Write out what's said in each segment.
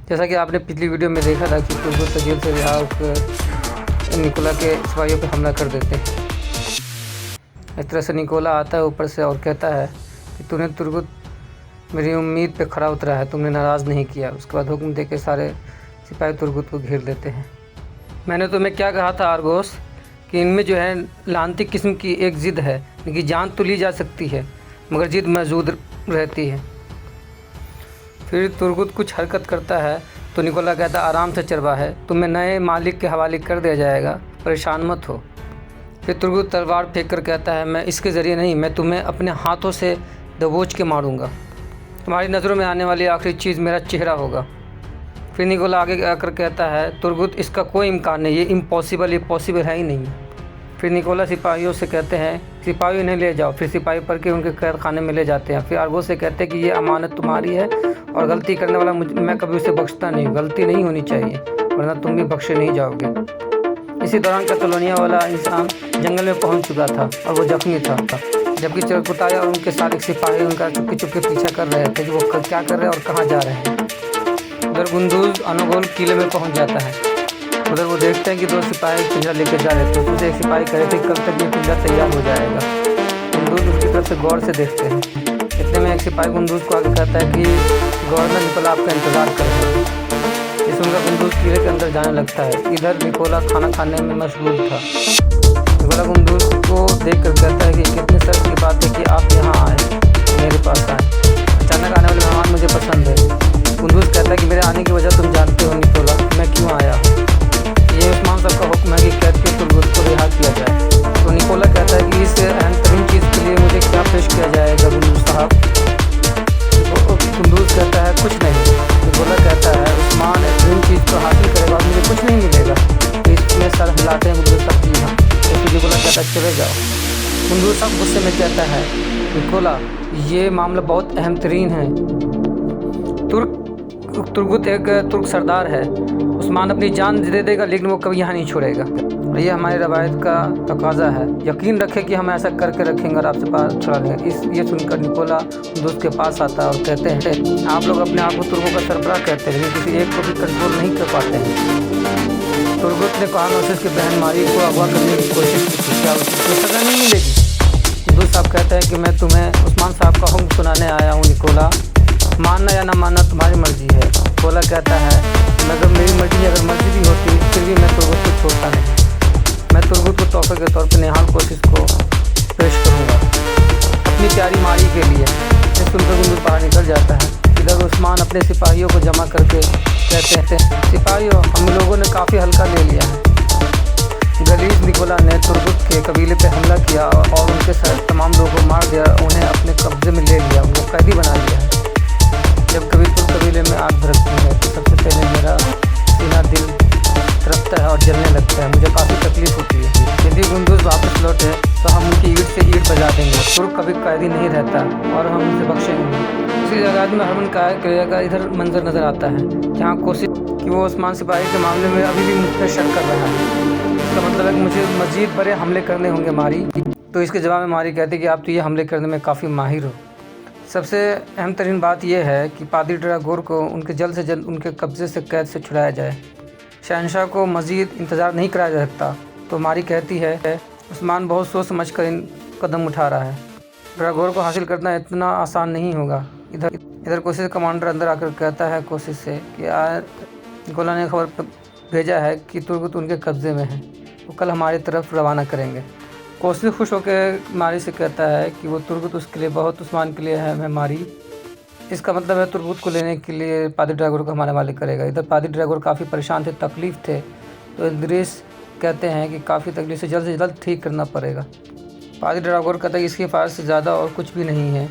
जैसा कि आपने पिछली वीडियो में देखा था कि तुर्गुत जेल से रिहा होकर निकोला के सिपाहियों पर हमला कर देते हैं। इस तरह से निकोला आता है ऊपर से और कहता है कि तूने तुर्गुत मेरी उम्मीद पे खरा उतरा है, तुमने नाराज़ नहीं किया। उसके बाद हुक्म देके सारे सिपाही तुर्गुत को घेर लेते हैं। मैंने तुम्हें क्या कहा था आर्गोस कि इनमें जो है लांतिक किस्म की एक ज़िद है, इनकी जान तो ली जा सकती है मगर ज़िद मौजूद रहती है। फिर तुर्गुत कुछ हरकत करता है तो निकोला कहता आराम से चरवा है, तुम्हें नए मालिक के हवाले कर दिया जाएगा, परेशान मत हो। फिर तुर्गुत तलवार फेंक कर कहता है मैं इसके ज़रिए नहीं, मैं तुम्हें अपने हाथों से दबोच के मारूंगा। तुम्हारी नज़रों में आने वाली आखिरी चीज़ मेरा चेहरा होगा। फिर निकोला आगे आकर कहता है तुर्गुत इसका कोई इम्कान नहीं, ये इम्पॉसिबल, ये पॉसिबल है ही नहीं। फिर निकोला सिपाहियों से कहते हैं सिपाही इन्हें ले जाओ। फिर सिपाही पढ़ के उनके कैद खाने में ले जाते हैं। फिर आर्गोस से कहते हैं कि ये अमानत तुम्हारी है और गलती करने वाला मैं कभी उसे बख्शता नहीं, गलती नहीं होनी चाहिए वरना तुम भी बख्शे नहीं जाओगे। इसी दौरान कैटलोनिया वाला इंसान जंगल में पहुंच चुका था और वो जख्मी था, जबकि चरकुताया और उनके साथ एक सिपाही उनका चुपके चुपके पीछा कर रहे थे कि वो क्या कर रहे हैं और कहाँ जा रहे हैं। उधर गुंदूज अनगोल किले में पहुँच जाता है। उधर वो देखते हैं कि दो सिपाही पिंजरा लेकर जा रहे थे। उसमें से एक सिपाही कह रहे थे कल तक ये पिंजरा तैयार हो जाएगा। गुंदूज उसकी तरफ से गौर से देखते हैं। इतने में एक सिपाही गुंदूज को आगे कहता है कि गवर्नर निकोला आपका इंतज़ार कर रहे हैं। ये सुनकर गुंदूज किले के अंदर जाने लगता है। इधर निकोला खाना खाने में मशगूल था। निकोला गुंदूज को देख कर कहता है कि कितने सर की बात है कि आप यहाँ आए, मेरे पास आए। अचानक आने वाले मेहमान मुझे पसंद है। गुंदूज कहता है कि मेरे आने की वजह तुम जानते हो निकोला, मैं क्यों आया हूँ। ये उस्मान साहब का हुक्म है कि कैद के तुर्गुत को रिहा किया जाए। तो निकोला कहता है कि इस अहम तरीन चीज़ के लिए मुझे क्या पेश किया जाएगा गुंदूज साहब। गुंदूज कहता है कुछ नहीं। निकोला कहता है उस्मान तरीन चीज़ को हासिल करेगा और मुझे कुछ नहीं मिलेगा। तो इसमें सर हिलाते हैं गुंदूज साहब जी हाँ। तो निकोला कहता है चले जाओ। गुंदूज साहब गुस्से में कहता है निकोला ये मामला बहुत अहम तरीन है। तुर्गुत एक तुर्क सरदार है, उस्मान अपनी जान दे देगा लेकिन वो कभी यहाँ नहीं छोड़ेगा। और ये हमारी रवायत का तकाजा है। यकीन रखें कि हम ऐसा करके रखेंगे और आपसे पास छुड़ा लेंगे। ये सुनकर निकोला दोस्त के पास आता है और कहते हैं आप लोग अपने आप को तुर्कों का सरबराह कहते हैं लेकिन किसी एक को भी कंट्रोल नहीं कर पाते हैं। तुर्गुत ने कहानोसिस की बहन मारी को अगवा करने की कोशिश की थी, क्या उसको सज़ा नहीं मिलेगी। दोस्त साहब कहते हैं कि मैं तुम्हें उस्मान साहब का हुक्म सुनाने आया हूँ निकोला, मानना या ना मानना तुम्हारी मर्जी है। निकोला कहता है मगर मेरी मर्जी अगर मर्जी भी होती फिर भी मैं तुर्गुत को छोड़ता नहीं। मैं तुर्गुत को तोहफे के तौर पर निहाल कोशिश को पेश करूँगा अपनी प्यारी मारी के लिए। इस सुनकर गुंदूज बाहर निकल जाता है। इधर उस्मान अपने सिपाहियों को जमा करके कहते हैं सिपाहियों हम लोगों ने काफ़ी हल्का ले लिया है। गलीज निकोला ने तुर्गुत के कबीले पर हमला किया और उनके साथ तमाम लोगों को मार दिया, उन्हें अपने कब्जे में ले लिया, उनको कैदी बना लिया है। जब कभी तुर्क कबीले में आग भड़कती है तो सबसे पहले मेरा सीना दिल तड़पता है और जलने लगता है, मुझे काफ़ी तकलीफ होती है। यदि गुंदूज वापस लौटे तो हम उनकी ईंट से ईंट बजा देंगे। तुर्क कभी कैदी नहीं रहता और हम उसे बख्शेंगे। इसी जगह में हरमन का इधर मंजर नज़र आता है जहाँ कोशिश कि वो उस्मान सिपाही के मामले में अभी भी मुझ पर शक कर रहा है। इसका मतलब है कि मुझे मज़ीद बड़े हमले करने होंगे मारी। तो इसके जवाब में मारी कहती है कि आप तो ये हमले करने में काफ़ी माहिर हो। सबसे अहम तरीन बात यह है कि पादरी ड्रैगोर को उनके जल्द से जल्द उनके कब्ज़े से कैद से छुड़ाया जाए। शहंशाह को मज़ीद इंतज़ार नहीं कराया जा सकता। तो मारी कहती है उस्मान बहुत सोच समझ कर इन कदम उठा रहा है, ड्रैगोर को हासिल करना इतना आसान नहीं होगा। इधर कोशिश कमांडर अंदर आकर कहता है कोशिश से कि यार निकोला ने खबर भेजा है कि तुर्गुत उनके कब्ज़े में है, वो कल हमारी तरफ रवाना करेंगे। कोशिश खुश होकर मारी से कहता है कि वो तुर्गुत उसके लिए बहुत उस्मान के लिए है मारी। इसका मतलब है तुर्गुत को लेने के लिए पादरी ड्रैगोर को हमारे वाले करेगा। इधर पादरी ड्रैगोर काफ़ी परेशान थे, तकलीफ़ थे। तो इंद्रेश कहते हैं कि काफ़ी तकलीफ से जल्द ठीक करना पड़ेगा। पादरी ड्रैगोर कहता है कि इसकी हिफाजत से ज़्यादा और कुछ भी नहीं है,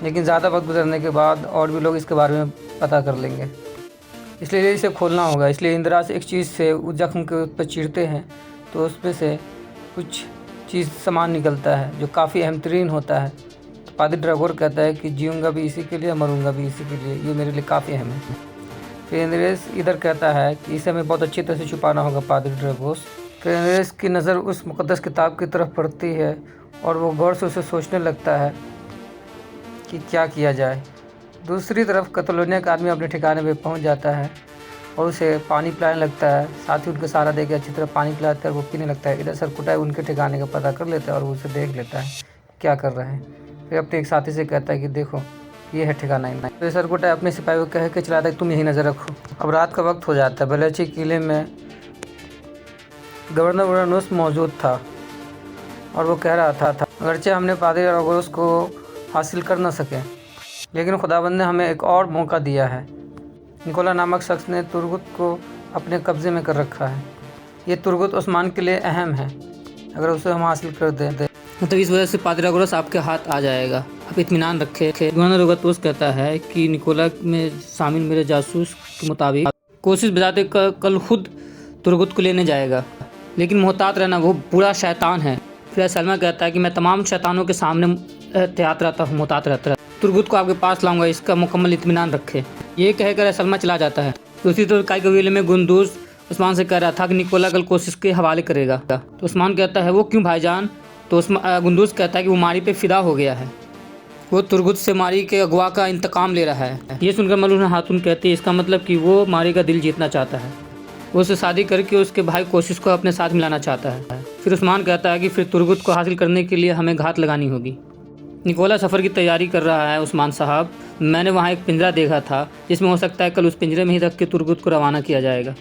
लेकिन ज़्यादा वक्त गुजरने के बाद और भी लोग इसके बारे में पता कर लेंगे, इसलिए इसे खोलना होगा। इसलिए इंदिरा से एक चीज़ से उस जख्म के ऊपर चीरते हैं तो उसमें से कुछ चीज़ सामान निकलता है जो काफ़ी अहम तरीन होता है। तो पादरी ड्रैगोर कहता है कि जीऊँगा भी इसी के लिए, मरूँगा भी इसी के लिए, ये मेरे लिए काफ़ी अहम है। फिर इंद्रेश इधर कहता है कि इसे हमें बहुत अच्छी तरह से छुपाना होगा पादरी ड्रैगोस। फिर इंद्रेश की नज़र उस मुक़द्दस किताब की तरफ पड़ती है और वो गौर से उसे सोचने लगता है कि क्या किया जाए। दूसरी तरफ कतलोनिया का आदमी अपने ठिकाने पे पहुंच जाता है और उसे पानी पिलाने लगता है। साथ ही उनका सहारा देके अच्छी तरह पानी पिलाता है और वो पीने लगता है। इधर सरकुटाई उनके ठिकाने का पता कर लेता है और उसे देख लेता है क्या कर रहे हैं। फिर अपने एक साथी से कहता है कि देखो ये है ठिकाना ही। तो सरकुटाई अपने सिपाही को कह के चलाता है तुम यही नज़र रखो। अब रात का वक्त हो जाता है। बलूची किले में गवर्नर वरानुस मौजूद था और वो कह रहा था अगरचे हमने पादरी अरागोस को हासिल कर न सके, लेकिन खुदाबंद ने हमें एक और मौका दिया है। निकोला नामक शख्स ने तुर्गुत को अपने कब्ज़े में कर रखा है। ये तुर्गुत उस्मान के लिए अहम है, अगर उसे हम हासिल कर दें तो इस वजह से पादरी अरागोस आपके हाथ आ जाएगा। आप इत्मीनान रखें। गवर्नर अरागोस कहता है कि निकोला में शामिल मेरे जासूस के मुताबिक कोशिश बजाते कल खुद तुर्गुत को लेने जाएगा, लेकिन मोहतात रहना, वो पूरा शैतान है। फिर सलमा कहता है कि मैं तमाम शैतानों के सामने एहतियात रहता हूँ, मोहतात रहता है। तुर्गुत को आपके पास लाऊंगा, इसका मुकम्मल इत्मीनान रखे। ये कहकर सलमा चला जाता है। दूसरी तरफ काई कबीले में गुंदूस उस्मान से कह रहा था कि निकोला कल कोशिश के हवाले करेगा। तो उस्मान कहता है वो क्यों भाईजान? तो गुंदूस कहता है कि वो मारी पे फिदा हो गया है, वो तुर्गुत से मारी के अगवा का इंतकाम ले रहा है। ये सुनकर मलूना हातून कहती है इसका मतलब कि वो मारी का दिल जीतना चाहता है, वो उससे शादी करके उसके भाई कोशिश को अपने साथ मिलाना चाहता है। फिर उस्मान कहता है कि फिर तुर्गुत को हासिल करने के लिए हमें घात लगानी होगी। निकोला सफ़र की तैयारी कर रहा है। उस्मान साहब, मैंने वहाँ एक पिंजरा देखा था जिसमें हो सकता है कल उस पिंजरे में ही रख के तुर्गुत को रवाना किया जाएगा,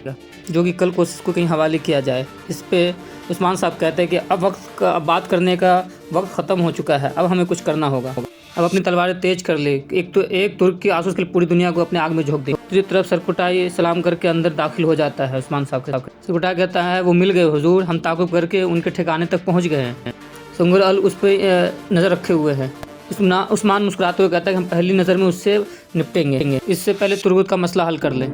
जो कि कल कोशिश को कहीं हवाले किया जाए। इस पे उस्मान साहब कहते हैं कि अब बात करने का वक्त ख़त्म हो चुका है, अब हमें कुछ करना होगा। अब अपनी तलवारें तेज कर ले। एक तुर्क की आसूस के लिए पूरी दुनिया को अपने आग में झोंक दे। दूसरी तरफ सरकुटाई सलाम करके अंदर दाखिल हो जाता है उस्मान साहब के साथ। सरकुटाई कहता है वो मिल गए हुजूर, हम ताक़ुब करके उनके ठिकाने तक पहुँच गए हैं। सुंगर अल उस पर नज़र रखे हुए हैं। उस्मान मुस्कुराते हुए कहता है कि हम पहली नज़र में उससे निपटेंगे, इससे पहले तुर्गुत का मसला हल कर लें।